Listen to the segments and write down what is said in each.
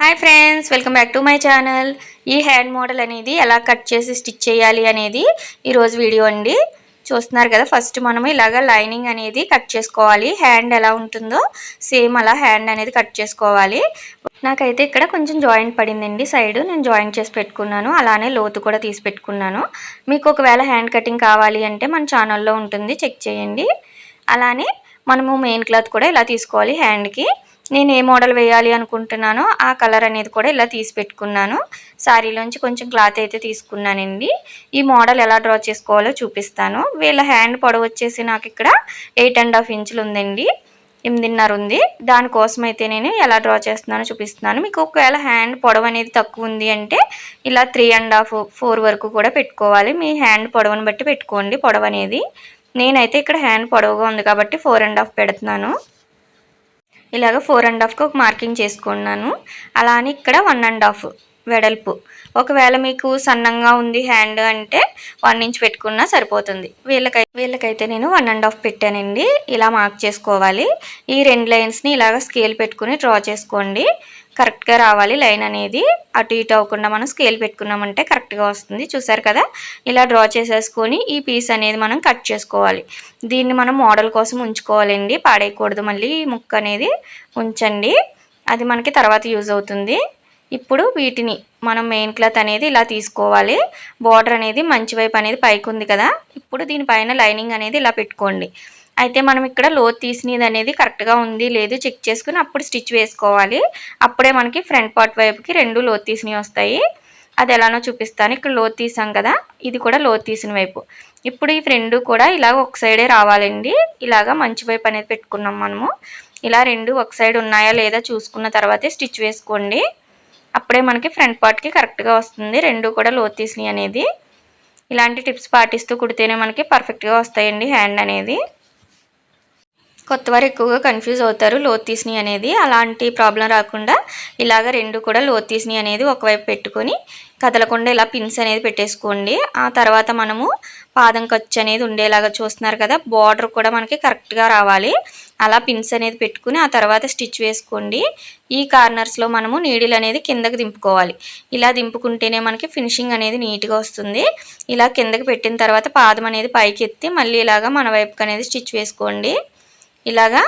Hi friends, welcome back to my channel. ఈ hand model అనేది ఎలా కట్ చేసి స్టిచ్ చేయాలి అనేది ఈరోజు వీడియో అండి. చూస్తున్నారు కదా, ఫస్ట్ మనం ఇలాగ లైనింగ్ అనేది కట్ చేసుకోవాలి. హ్యాండ్ ఎలా ఉంటుందో సేమ్ అలా హ్యాండ్ అనేది కట్ చేసుకోవాలి. నాకైతే ఇక్కడ కొంచెం జాయింట్ పడిందండి సైడ్, నేను జాయింట్ చేసి పెట్టుకున్నాను. అలానే లోతు కూడా తీసి పెట్టుకున్నాను. మీకు ఒకవేళ హ్యాండ్ కటింగ్ కావాలి అంటే మన ఛానల్లో ఉంటుంది, చెక్ చేయండి. అలానే మనము మెయిన్ క్లాత్ కూడా ఇలా తీసుకోవాలి. హ్యాండ్కి నేను ఏ మోడల్ వేయాలి అనుకుంటున్నానో ఆ కలర్ అనేది కూడా ఇలా తీసి పెట్టుకున్నాను. శారీలోంచి కొంచెం క్లాత్ అయితే తీసుకున్నానండి. ఈ మోడల్ ఎలా డ్రా చేసుకోవాలో చూపిస్తాను. వీళ్ళ హ్యాండ్ పొడవు వచ్చేసి నాకు ఇక్కడ 8.5 ఇంచులు ఉందండి, 8.5 ఉంది. దానికోసం అయితే నేను ఎలా డ్రా చేస్తున్నానో చూపిస్తున్నాను. మీకు ఒకవేళ హ్యాండ్ పొడవు అనేది తక్కువ ఉంది అంటే ఇలా 3.5, 4 వరకు కూడా పెట్టుకోవాలి. మీ హ్యాండ్ పొడవును బట్టి పెట్టుకోండి పొడవు అనేది. నేనైతే ఇక్కడ హ్యాండ్ పొడవుగా ఉంది కాబట్టి 4.5 పెడుతున్నాను. ఇలాగ 4.5కి ఒక మార్కింగ్ చేసుకున్నాను. అలానే ఇక్కడ 1.5 వెడల్పు. ఒకవేళ మీకు సన్నంగా ఉంది హ్యాండ్ అంటే 1 ఇంచ్ పెట్టుకున్నా సరిపోతుంది. వీళ్ళకైతే నేను 1.5 పెట్టానండి. ఇలా మార్క్ చేసుకోవాలి. ఈ 2 లైన్స్ని ఇలాగ స్కేల్ పెట్టుకుని డ్రా చేసుకోండి. కరెక్ట్గా రావాలి లైన్ అనేది. అటు ఇటు అవ్వకుండా మనం స్కేల్ పెట్టుకున్నామంటే కరెక్ట్గా వస్తుంది. చూసారు కదా, ఇలా డ్రా చేసేసుకొని ఈ పీస్ అనేది మనం కట్ చేసుకోవాలి. దీన్ని మనం మోడల్ కోసం ఉంచుకోవాలండి, పాడేయకూడదు. మళ్ళీ ఈ ముక్క అనేది ఉంచండి, అది మనకి తర్వాత యూజ్ అవుతుంది. ఇప్పుడు వీటిని మనం మెయిన్ క్లాత్ అనేది ఇలా తీసుకోవాలి. బార్డర్ అనేది మంచి వైపు అనేది పైకి ఉంది కదా, ఇప్పుడు దీనిపైన లైనింగ్ అనేది ఇలా పెట్టుకోండి. అయితే మనం ఇక్కడ లోతు తీసినది అనేది కరెక్ట్గా ఉంది లేదు చెక్ చేసుకుని అప్పుడు స్టిచ్ వేసుకోవాలి. అప్పుడే మనకి ఫ్రంట్ పార్ట్ వైపుకి 2 లోతు తీసినవి వస్తాయి. అది ఎలానో చూపిస్తాను. ఇక్కడ లోతు తీసాం కదా, ఇది కూడా లోతు తీసిన వైపు. ఇప్పుడు ఈ 2 కూడా ఇలాగ ఒక సైడే రావాలండి. ఇలాగ మంచి వైపు అనేది పెట్టుకున్నాం మనము. ఇలా 2 ఒక సైడ్ ఉన్నాయా లేదా చూసుకున్న తర్వాతే స్టిచ్ వేసుకోండి. అప్పుడే మనకి ఫ్రంట్ పార్ట్కి కరెక్ట్గా వస్తుంది. 2 కూడా లోతు తీసినవి అనేది. ఇలాంటి టిప్స్ పాటిస్తూ కుడితేనే మనకి పర్ఫెక్ట్గా వస్తాయండి హ్యాండ్ అనేది. కొత్తవారు ఎక్కువగా కన్ఫ్యూజ్ అవుతారు లోతు తీసినవి అనేది. అలాంటి ప్రాబ్లం రాకుండా ఇలాగ 2 కూడా లోతు తీసినవి అనేది ఒకవైపు పెట్టుకొని కదలకుండా ఇలా పిన్స్ అనేది పెట్టేసుకోండి. ఆ తర్వాత మనము పాదం ఖర్చు అనేది ఉండేలాగా చూస్తున్నారు కదా, బార్డర్ కూడా మనకి కరెక్ట్గా రావాలి. అలా పిన్స్ అనేది పెట్టుకుని ఆ తర్వాత స్టిచ్ వేసుకోండి. ఈ కార్నర్స్లో మనము నీడిల్ అనేది కిందకి దింపుకోవాలి. ఇలా దింపుకుంటేనే మనకి ఫినిషింగ్ అనేది నీట్గా వస్తుంది. ఇలా కిందకి పెట్టిన తర్వాత పాదం అనేది పైకి ఎత్తి మళ్ళీ ఇలాగ మన వైపుకి అనేది స్టిచ్ వేసుకోండి. ఇలాగా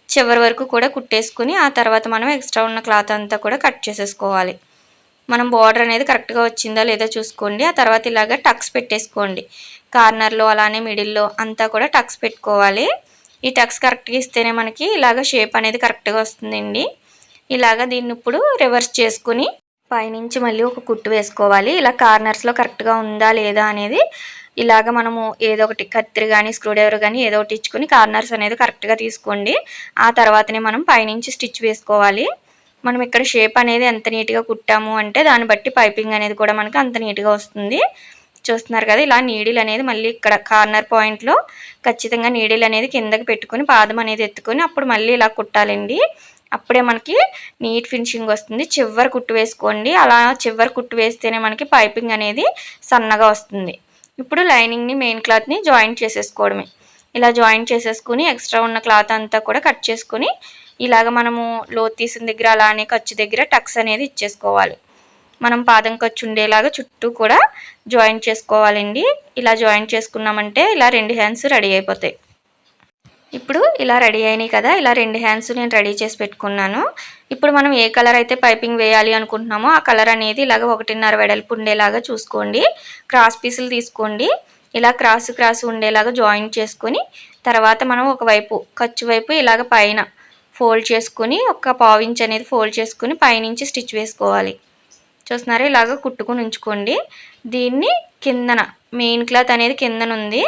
చివరి వరకు కూడా కుట్టేసుకుని ఆ తర్వాత మనం ఎక్స్ట్రా ఉన్న క్లాత్ అంతా కూడా కట్ చేసేసుకోవాలి. మనం బార్డర్ అనేది కరెక్ట్గా వచ్చిందా లేదా చూసుకోండి. ఆ తర్వాత ఇలాగ టక్స్ పెట్టేసుకోండి. కార్నర్లో అలానే మిడిల్లో అంతా కూడా టక్స్ పెట్టుకోవాలి. ఈ టక్స్ కరెక్ట్గా ఇస్తేనే మనకి ఇలాగ షేప్ అనేది కరెక్ట్గా వస్తుందండి. ఇలాగ దీన్ని ఇప్పుడు రివర్స్ చేసుకుని పైనుంచి మళ్ళీ ఒక కుట్టు వేసుకోవాలి. ఇలా కార్నర్స్లో కరెక్ట్గా ఉందా లేదా అనేది ఇలాగ మనము ఏదో ఒకటి కత్తిరి కానీ స్క్రూ డ్రైవర్ కానీ ఏదో ఒకటి ఇచ్చుకొని కార్నర్స్ అనేది కరెక్ట్గా తీసుకోండి. ఆ తర్వాతనే మనం పైనుంచి స్టిచ్ వేసుకోవాలి. మనం ఇక్కడ షేప్ అనేది ఎంత నీట్గా కుట్టాము అంటే దాన్ని బట్టి పైపింగ్ అనేది కూడా మనకి అంత నీట్గా వస్తుంది. చూస్తున్నారు కదా, ఇలా నీడిల్ అనేది మళ్ళీ ఇక్కడ కార్నర్ పాయింట్లో ఖచ్చితంగా నీడిల్ అనేది కిందకి పెట్టుకుని పాదం అనేది ఎత్తుకొని అప్పుడు మళ్ళీ ఇలా కుట్టాలండి. అప్పుడే మనకి నీట్ ఫినిషింగ్ వస్తుంది. చివరి కుట్టు వేసుకోండి. అలా చివరి కుట్టు వేస్తేనే మనకి పైపింగ్ అనేది సన్నగా వస్తుంది. ఇప్పుడు లైనింగ్ని మెయిన్ క్లాత్ని జాయింట్ చేసేసుకోవడమే. ఇలా జాయింట్ చేసేసుకుని ఎక్స్ట్రా ఉన్న క్లాత్ అంతా కూడా కట్ చేసుకుని ఇలాగ మనము లోతు తీసిన దగ్గర అలానే ఖర్చు దగ్గర టక్స్ అనేది ఇచ్చేసుకోవాలి. మనం పాదం ఖర్చు ఉండేలాగా చుట్టూ కూడా జాయింట్ చేసుకోవాలండి. ఇలా జాయింట్ చేసుకున్నామంటే ఇలా 2 హ్యాండ్స్ రెడీ అయిపోతాయి. ఇప్పుడు ఇలా రెడీ అయినాయి కదా, ఇలా 2 హ్యాండ్స్ నేను రెడీ చేసి పెట్టుకున్నాను. ఇప్పుడు మనం ఏ కలర్ అయితే పైపింగ్ వేయాలి అనుకుంటున్నామో ఆ కలర్ అనేది ఇలాగ 1.5 వెడల్పు ఉండేలాగా చూసుకోండి. క్రాస్ పీసులు తీసుకోండి. ఇలా క్రాస్ ఉండేలాగా జాయింట్ చేసుకొని తర్వాత మనం ఒకవైపు ఖర్చు వైపు ఇలాగ పైన ఫోల్డ్ చేసుకుని ఒక 1/4 ఇంచ్ అనేది ఫోల్డ్ చేసుకుని పైనుంచి స్టిచ్ వేసుకోవాలి. చూస్తున్నారా, ఇలాగ కుట్టుకుని ఉంచుకోండి. దీన్ని కిందన మెయిన్ క్లాత్ అనేది కిందన ఉంది,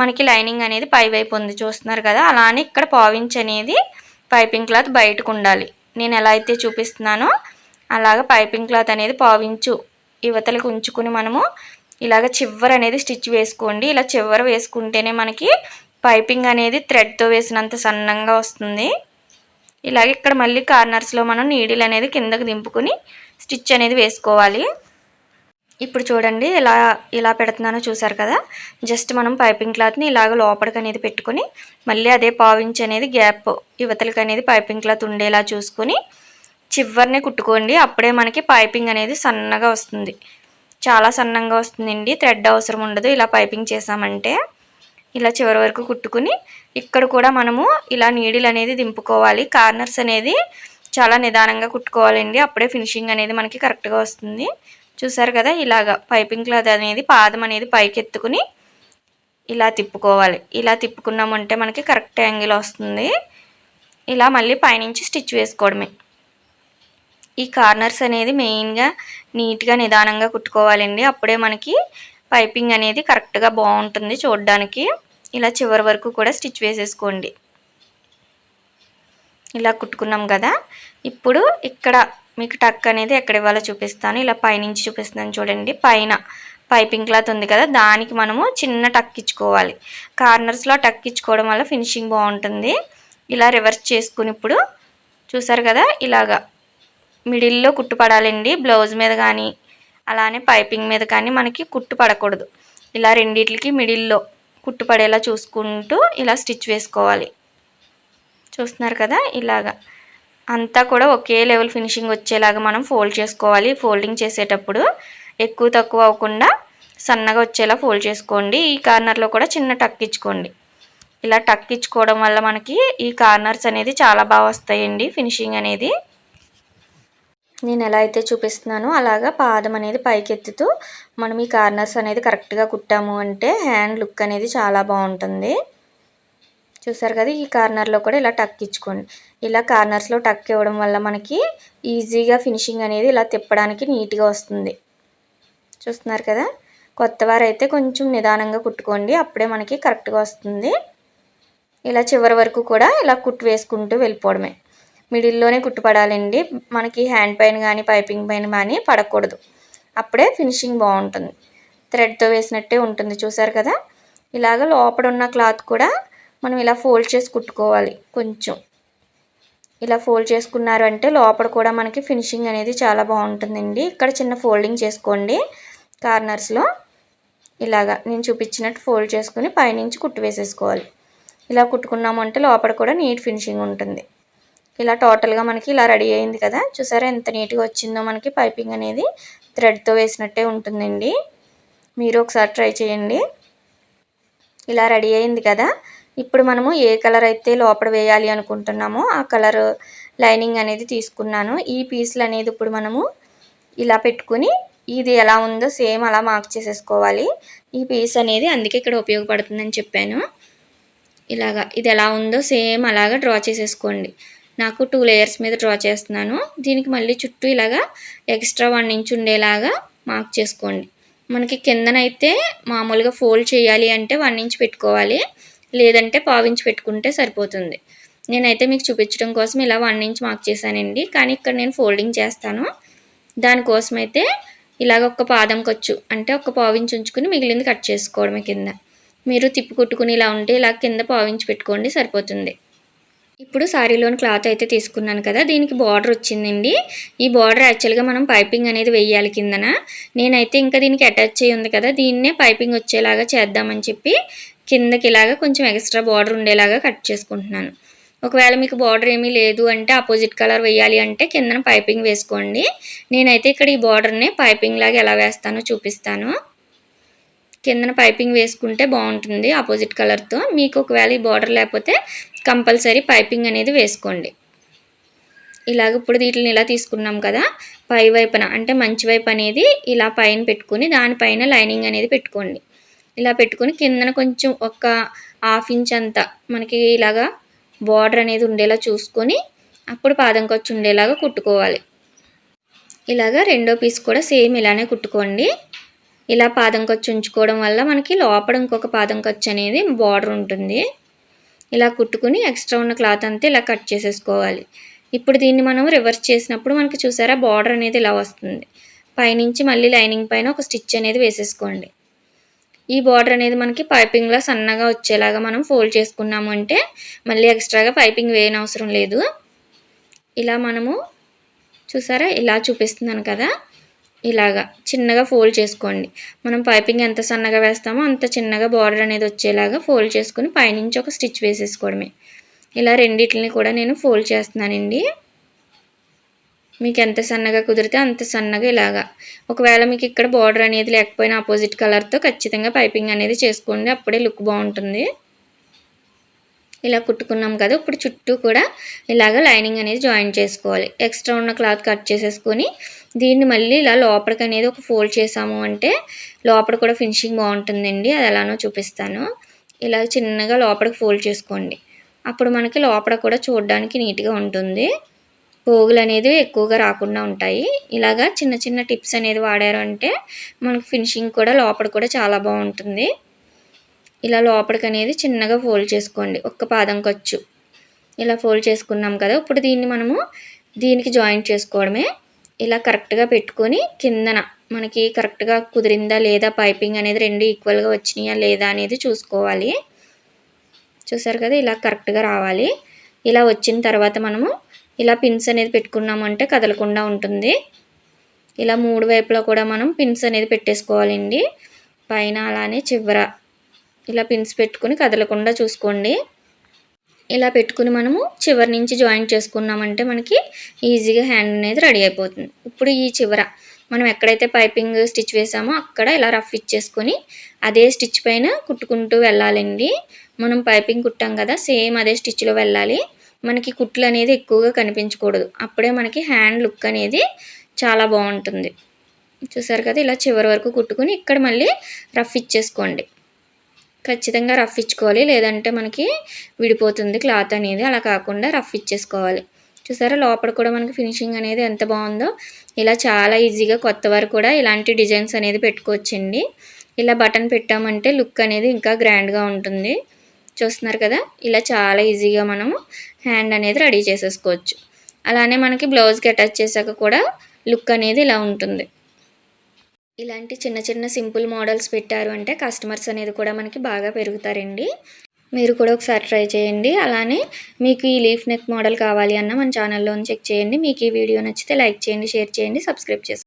మనకి లైనింగ్ అనేది పై వైపు ఉంది చూస్తున్నారు కదా. అలానే ఇక్కడ 1/4 ఇంచ్ అనేది పైపింగ్ క్లాత్ బయటకు ఉండాలి. నేను ఎలా అయితే చూపిస్తున్నానో అలాగ పైపింగ్ క్లాత్ అనేది 1/4 ఇంచు యువతలకు ఉంచుకుని మనము ఇలాగ చివరి అనేది స్టిచ్ వేసుకోండి. ఇలా చివరి వేసుకుంటేనే మనకి పైపింగ్ అనేది థ్రెడ్తో వేసినంత సన్నంగా వస్తుంది. ఇలాగ ఇక్కడ మళ్ళీ కార్నర్స్లో మనం నీడిల్ అనేది కిందకు దింపుకుని స్టిచ్ అనేది వేసుకోవాలి. ఇప్పుడు చూడండి ఇలా పెడుతున్నానో చూసారు కదా, జస్ట్ మనం పైపింగ్ క్లాత్ని ఇలాగ లోపలికి అనేది పెట్టుకొని మళ్ళీ అదే 1/4 ఇంచ్ అనేది గ్యాప్ యువతలకి అనేది పైపింగ్ క్లాత్ ఉండేలా చూసుకొని చివరినే కుట్టుకోండి. అప్పుడే మనకి పైపింగ్ అనేది సన్నగా వస్తుంది. చాలా సన్నంగా వస్తుందండి. థ్రెడ్ అవసరం ఉండదు ఇలా పైపింగ్ చేసామంటే. ఇలా చివరి వరకు కుట్టుకుని ఇక్కడ కూడా మనము ఇలా నీడిల్ అనేది దింపుకోవాలి. కార్నర్స్ అనేది చాలా నిదానంగా కుట్టుకోవాలండి. అప్పుడే ఫినిషింగ్ అనేది మనకి కరెక్ట్గా వస్తుంది. చూసారు కదా, ఇలాగా పైపింగ్ క్లాత్ అనేది పాదం అనేది పైకి ఎత్తుకుని ఇలా తిప్పుకోవాలి. ఇలా తిప్పుకున్నామంటే మనకి కరెక్ట్ యాంగిల్ వస్తుంది. ఇలా మళ్ళీ పైనుంచి స్టిచ్ వేసుకోవడమే. ఈ కార్నర్స్ అనేది మెయిన్గా నీట్గా నిదానంగా కుట్టుకోవాలండి. అప్పుడే మనకి పైపింగ్ అనేది కరెక్ట్గా బాగుంటుంది చూడడానికి. ఇలా చివరి వరకు కూడా స్టిచ్ వేసేసుకోండి. ఇలా కుట్టుకున్నాం కదా, ఇప్పుడు ఇక్కడ మీకు టక్ అనేది ఎక్కడ ఇవ్వాలో చూపిస్తాను. ఇలా పైనుంచి చూపిస్తున్నాను చూడండి. పైన పైపింగ్ క్లాత్ ఉంది కదా, దానికి మనము చిన్న టక్ ఇచ్చుకోవాలి. కార్నర్స్లో టక్ ఇచ్చుకోవడం వల్ల ఫినిషింగ్ బాగుంటుంది. ఇలా రివర్స్ చేసుకుని ఇప్పుడు చూసారు కదా, ఇలాగా మిడిల్లో కుట్టు పడాలండి. బ్లౌజ్ మీద కానీ అలానే పైపింగ్ మీద కానీ మనకి కుట్టు పడకూడదు. ఇలా రెండిట్లకి మిడిల్లో కుట్టు పడేలా చూసుకుంటూ ఇలా స్టిచ్ వేసుకోవాలి. చూస్తున్నారు కదా, ఇలాగా అంతా కూడా ఒకే లెవెల్ ఫినిషింగ్ వచ్చేలాగా మనం ఫోల్డ్ చేసుకోవాలి. ఫోల్డింగ్ చేసేటప్పుడు ఎక్కువ తక్కువ అవ్వకుండా సన్నగా వచ్చేలా ఫోల్డ్ చేసుకోండి. ఈ కార్నర్లో కూడా చిన్న టక్ ఇచ్చుకోండి. ఇలా టక్ ఇచ్చుకోవడం వల్ల మనకి ఈ కార్నర్స్ అనేది చాలా బాగా వస్తాయండి ఫినిషింగ్ అనేది. నేను ఎలా అయితే చూపిస్తున్నానో అలాగా పాదం అనేది పైకెత్తుతూ మనం ఈ కార్నర్స్ అనేది కరెక్ట్గా కుట్టాము అంటే హ్యాండ్ లుక్ అనేది చాలా బాగుంటుంది. చూసారు కదా, ఈ కార్నర్లో కూడా ఇలా టక్ ఇచ్చుకోండి. ఇలా కార్నర్స్లో టక్ ఇవ్వడం వల్ల మనకి ఈజీగా ఫినిషింగ్ అనేది ఇలా తిప్పడానికి నీట్గా వస్తుంది. చూస్తున్నారు కదా, కొత్తవారైతే కొంచెం నిదానంగా కుట్టుకోండి. అప్పుడే మనకి కరెక్ట్గా వస్తుంది. ఇలా చివరి వరకు కూడా ఇలా కుట్టు వేసుకుంటూ వెళ్ళిపోవడమే. మిడిల్లోనే కుట్టు పడాలండి. మనకి హ్యాండ్ పైన కానీ పైపింగ్ పైన కానీ పడకూడదు. అప్పుడే ఫినిషింగ్ బాగుంటుంది. థ్రెడ్తో వేసినట్టే ఉంటుంది. చూసారు కదా, ఇలాగ లోపల ఉన్న క్లాత్ కూడా మనం ఇలా ఫోల్డ్ చేసి కుట్టుకోవాలి. కొంచెం ఇలా ఫోల్డ్ చేసుకున్నారు అంటే లోపల కూడా మనకి ఫినిషింగ్ అనేది చాలా బాగుంటుందండి. ఇక్కడ చిన్న ఫోల్డింగ్ చేసుకోండి. కార్నర్స్లో ఇలాగా నేను చూపించినట్టు ఫోల్డ్ చేసుకుని పైనుంచి కుట్టు వేసేసుకోవాలి. ఇలా కుట్టుకున్నాము అంటే లోపల కూడా నీట్ ఫినిషింగ్ ఉంటుంది. ఇలా టోటల్గా మనకి ఇలా రెడీ అయింది కదా, చూసారా ఎంత నీట్గా వచ్చిందో. మనకి పైపింగ్ అనేది థ్రెడ్తో వేసినట్టే ఉంటుందండి. మీరు ఒకసారి ట్రై చేయండి. ఇలా రెడీ అయింది కదా, ఇప్పుడు మనము ఏ కలర్ అయితే లోపల వేయాలి అనుకుంటున్నామో ఆ కలర్ లైనింగ్ అనేది తీసుకున్నాను. ఈ పీస్లు అనేది ఇప్పుడు మనము ఇలా పెట్టుకుని ఇది ఎలా ఉందో సేమ్ అలా మార్క్ చేసేసుకోవాలి. ఈ పీస్ అనేది అందుకే ఇక్కడ ఉపయోగపడుతుందని చెప్పాను. ఇలాగా ఇది ఎలా ఉందో సేమ్ అలాగా డ్రా చేసేసుకోండి. నాకు 2 లేయర్స్ మీద డ్రా చేస్తున్నాను. దీనికి మళ్ళీ చుట్టూ ఇలాగా ఎక్స్ట్రా 1 ఇంచ్ ఉండేలాగా మార్క్ చేసుకోండి. మనకి కిందనైతే మామూలుగా ఫోల్డ్ చేయాలి అంటే 1 ఇంచ్ పెట్టుకోవాలి, లేదంటే 1/4 ఇంచ్ పెట్టుకుంటే సరిపోతుంది. నేనైతే మీకు చూపించడం కోసం ఇలా 1 ఇంచ్ మార్క్ చేశానండి. కానీ ఇక్కడ నేను ఫోల్డింగ్ చేస్తాను. దానికోసమైతే ఇలాగ ఒక పాదం ఖర్చు అంటే ఒక 1/4 ఇంచ్ ఉంచుకుని మిగిలింది కట్ చేసుకోవడమే. కింద మీరు తిప్పి కుట్టుకుని ఇలా ఉంటే ఇలా కింద 1/4 ఇంచ్ పెట్టుకోండి, సరిపోతుంది. ఇప్పుడు శారీలోని క్లాత్ అయితే తీసుకున్నాను కదా, దీనికి బార్డర్ వచ్చిందండి. ఈ బార్డర్ యాక్చువల్గా మనం పైపింగ్ అనేది వేయాలి కిందన. నేనైతే ఇంకా దీనికి అటాచ్ చేయి ఉంది కదా, దీన్నే పైపింగ్ వచ్చేలాగా చేద్దామని చెప్పి కిందకి ఇలాగా కొంచెం ఎక్స్ట్రా బార్డర్ ఉండేలాగా కట్ చేసుకుంటున్నాను. ఒకవేళ మీకు బార్డర్ ఏమీ లేదు అంటే ఆపోజిట్ కలర్ వేయాలి అంటే కిందన పైపింగ్ వేసుకోండి. నేనైతే ఇక్కడ ఈ బార్డర్నే పైపింగ్ లాగా ఎలా వేస్తానో చూపిస్తాను. కిందన పైపింగ్ వేసుకుంటే బాగుంటుంది ఆపోజిట్ కలర్తో. మీకు ఒకవేళ ఈ బార్డర్ లేకపోతే కంపల్సరీ పైపింగ్ అనేది వేసుకోండి. ఇలాగ ఇప్పుడు వీటిని ఇలా తీసుకున్నాం కదా, పై వైపున అంటే మంచి వైపు అనేది ఇలా పైన పెట్టుకుని దానిపైన లైనింగ్ అనేది పెట్టుకోండి. ఇలా పెట్టుకుని కిందన కొంచెం ఒక 1/2 ఇంచ్ అంతా మనకి ఇలాగా బార్డర్ అనేది ఉండేలా చూసుకొని అప్పుడు పాదం ఖర్చు ఉండేలాగా కుట్టుకోవాలి. ఇలాగా రెండో పీస్ కూడా సేమ్ ఇలానే కుట్టుకోండి. ఇలా పాదం ఖర్చు ఉంచుకోవడం వల్ల మనకి లోపల ఇంకొక పాదం ఖర్చు అనేది బార్డర్ ఉంటుంది. ఇలా కుట్టుకుని ఎక్స్ట్రా ఉన్న క్లాత్ అంతా ఇలా కట్ చేసేసుకోవాలి. ఇప్పుడు దీన్ని మనం రివర్స్ చేసినప్పుడు మనకి చూసారా బార్డర్ అనేది ఇలా వస్తుంది. పైనుంచి మళ్ళీ లైనింగ్ పైన ఒక స్టిచ్ అనేది వేసేసుకోండి. ఈ బార్డర్ అనేది మనకి పైపింగ్లో సన్నగా వచ్చేలాగా మనం ఫోల్డ్ చేసుకున్నాము అంటే మళ్ళీ ఎక్స్ట్రాగా పైపింగ్ వేయనవసరం లేదు. ఇలా మనము చూసారా ఇలా చూపిస్తున్నాను కదా, ఇలాగా చిన్నగా ఫోల్డ్ చేసుకోండి. మనం పైపింగ్ ఎంత సన్నగా వేస్తామో అంత చిన్నగా బార్డర్ అనేది వచ్చేలాగా ఫోల్డ్ చేసుకుని పైనుంచి ఒక స్టిచ్ వేసేసుకోవడమే. ఇలా రెండిటిని కూడా నేను ఫోల్డ్ చేస్తున్నానండి. మీకు ఎంత సన్నగా కుదిరితే అంత సన్నగా ఇలాగా. ఒకవేళ మీకు ఇక్కడ బార్డర్ అనేది లేకపోయినా ఆపోజిట్ కలర్‌తో ఖచ్చితంగా పైపింగ్ అనేది చేసుకోండి. అప్పుడే లుక్ బాగుంటుంది. ఇలా కుట్టుకున్నాం కదా! ఇప్పుడు చుట్టూ కూడా ఇలాగ లైనింగ్ అనేది జాయిన్ చేసుకోవాలి. ఎక్స్ట్రా ఉన్న క్లాత్ కట్ చేసేసుకొని దీన్ని మళ్ళీ ఇలా లోపలికనేది ఒక ఫోల్డ్ చేసాము అంటే లోపల కూడా ఫినిషింగ్ బాగుంటుందండి. అది ఎలానో చూపిస్తాను. ఇలా చిన్నగా లోపలికి ఫోల్డ్ చేసుకోండి. అప్పుడు మనకి లోపల కూడా చూడడానికి నీట్‌గా ఉంటుంది. పోగులు అనేది ఎక్కువగా రాకుండా ఉంటాయి. ఇలాగా చిన్న చిన్న టిప్స్ అనేది వాడారు అంటే మనకు ఫినిషింగ్ కూడా లోపల కూడా చాలా బాగుంటుంది. ఇలా లోపలికనేది చిన్నగా ఫోల్డ్ చేసుకోండి. ఒక్క పాదం ఖర్చు. ఇలా ఫోల్డ్ చేసుకున్నాం కదా! ఇప్పుడు దీనికి జాయింట్ చేసుకోవడమే. ఇలా కరెక్ట్‌గా పెట్టుకొని కిందన మనకి కరెక్ట్‌గా కుదిరిందా లేదా పైపింగ్ అనేది 2 ఈక్వల్‌గా వచ్చినాయా లేదా అనేది చూసుకోవాలి. చూసారు కదా! ఇలా కరెక్ట్‌గా రావాలి. ఇలా వచ్చిన తర్వాత మనము ఇలా పిన్స్ అనేది పెట్టుకున్నామంటే కదలకుండా ఉంటుంది. ఇలా 3 వైపులా కూడా మనం పిన్స్ అనేది పెట్టేసుకోవాలండి. పైన అలానే చివర ఇలా పిన్స్ పెట్టుకొని కదలకుండా చూసుకోండి. ఇలా పెట్టుకుని మనము చివరి నుంచి జాయింట్ చేసుకున్నామంటే మనకి ఈజీగా హ్యాండ్ అనేది రెడీ అయిపోతుంది. ఇప్పుడు ఈ చివర మనం ఎక్కడైతే పైపింగ్ స్టిచ్ వేసామో అక్కడ ఇలా రఫ్ ఇచ్చేసుకొని అదే స్టిచ్ పైన కుట్టుకుంటూ వెళ్ళాలండి. మనం పైపింగ్ కుట్టాం కదా! సేమ్ అదే స్టిచ్‌లో వెళ్ళాలి. మనకి కుట్లు అనేది ఎక్కువగా కనిపించకూడదు. అప్పుడే మనకి హ్యాండ్ లుక్ అనేది చాలా బాగుంటుంది. చూసారు కదా! ఇలా చివరి వరకు కుట్టుకొని ఇక్కడ మళ్ళీ రఫ్ ఇచ్చేసుకోండి. ఖచ్చితంగా రఫ్ ఇచ్చుకోవాలి. లేదంటే మనకి విడిపోతుంది క్లాత్ అనేది. అలా కాకుండా రఫ్ ఇచ్చేసుకోవాలి. చూసారా లోపల కూడా మనకి ఫినిషింగ్ అనేది ఎంత బాగుందో. ఇలా చాలా ఈజీగా కొత్తవారు కూడా ఇలాంటి డిజైన్స్ అనేది పెట్టుకోవచ్చండి. ఇలా బటన్ పెట్టామంటే లుక్ అనేది ఇంకా గ్రాండ్‌గా ఉంటుంది. చూస్తున్నారు కదా! ఇలా చాలా ఈజీగా మనము హ్యాండ్ అనేది రెడీ చేసేసుకోవచ్చు. అలానే మనకి బ్లౌజ్‌కి అటాచ్ చేశాక కూడా లుక్ అనేది ఇలా ఉంటుంది. ఇలాంటి చిన్న చిన్న సింపుల్ మోడల్స్ పెట్టారు అంటే కస్టమర్స్ అనేది కూడా మనకి బాగా పెరుగుతారండి. మీరు కూడా ఒకసారి ట్రై చేయండి. అలానే మీకు ఈ లీఫ్ నెక్ మోడల్ కావాలి అన్న మన ఛానల్‌లోని చెక్ చేయండి. మీకు ఈ వీడియో నచ్చితే లైక్ చేయండి, షేర్ చేయండి, సబ్స్క్రైబ్ చేసుకోండి.